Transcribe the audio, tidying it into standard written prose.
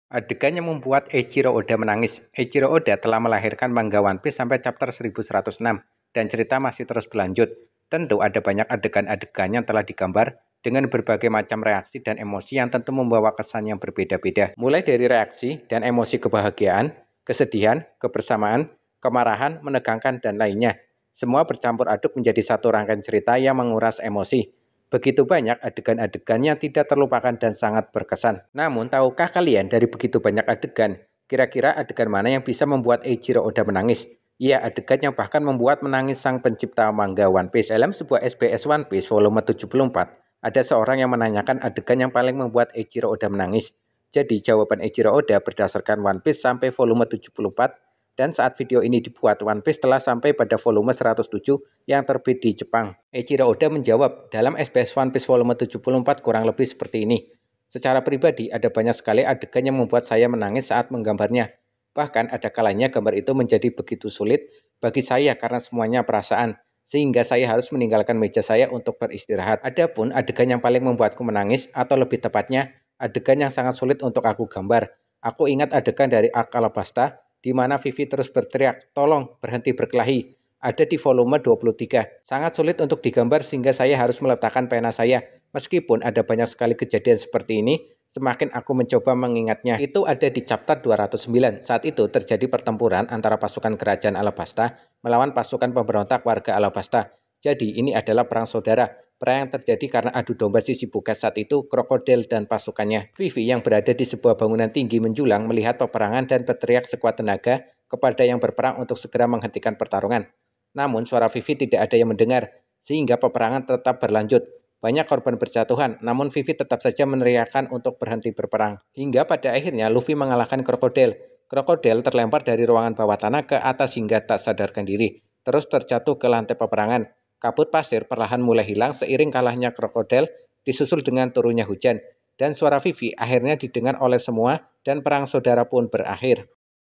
Adegan yang membuat Eiichiro Oda menangis. Eiichiro Oda telah melahirkan manga One Piece sampai chapter 1106 dan cerita masih terus berlanjut. Tentu ada banyak adegan-adegan yang telah digambar dengan berbagai macam reaksi dan emosi yang tentu membawa kesan yang berbeda-beda. Mulai dari reaksi dan emosi kebahagiaan, kesedihan, kebersamaan, kemarahan, menegangkan, dan lainnya. Semua bercampur aduk menjadi satu rangkaian cerita yang menguras emosi. Begitu banyak adegan-adegan yang tidak terlupakan dan sangat berkesan. Namun, tahukah kalian dari begitu banyak adegan, kira-kira adegan mana yang bisa membuat Eiichiro Oda menangis? Iya, adegan yang bahkan membuat menangis sang pencipta manga One Piece. Dalam sebuah SBS One Piece volume 74, ada seorang yang menanyakan adegan yang paling membuat Eiichiro Oda menangis. Jadi, jawaban Eiichiro Oda berdasarkan One Piece sampai volume 74, dan saat video ini dibuat, One Piece telah sampai pada volume 107 yang terbit di Jepang. Eiichiro Oda menjawab dalam SBS One Piece volume 74 kurang lebih seperti ini. Secara pribadi, ada banyak sekali adegan yang membuat saya menangis saat menggambarnya. Bahkan ada kalanya gambar itu menjadi begitu sulit bagi saya karena semuanya perasaan, sehingga saya harus meninggalkan meja saya untuk beristirahat. Adapun adegan yang paling membuatku menangis, atau lebih tepatnya, adegan yang sangat sulit untuk aku gambar. Aku ingat adegan dari Arc Alabasta, di mana Vivi terus berteriak, "Tolong, berhenti berkelahi." Ada di volume 23. Sangat sulit untuk digambar sehingga saya harus meletakkan pena saya. Meskipun ada banyak sekali kejadian seperti ini, semakin aku mencoba mengingatnya. Itu ada di chapter 209. Saat itu terjadi pertempuran antara pasukan kerajaan Alabasta melawan pasukan pemberontak warga Alabasta. Jadi ini adalah perang saudara. Perang yang terjadi karena adu domba si Shichibukai saat itu, krokodil dan pasukannya. Vivi yang berada di sebuah bangunan tinggi menjulang melihat peperangan dan berteriak sekuat tenaga kepada yang berperang untuk segera menghentikan pertarungan. Namun suara Vivi tidak ada yang mendengar, sehingga peperangan tetap berlanjut. Banyak korban berjatuhan, namun Vivi tetap saja meneriakkan untuk berhenti berperang. Hingga pada akhirnya Luffy mengalahkan krokodil. Krokodil terlempar dari ruangan bawah tanah ke atas hingga tak sadarkan diri, terus terjatuh ke lantai peperangan. Kabut pasir perlahan mulai hilang seiring kalahnya krokodil, disusul dengan turunnya hujan. Dan suara Vivi akhirnya didengar oleh semua dan perang saudara pun berakhir.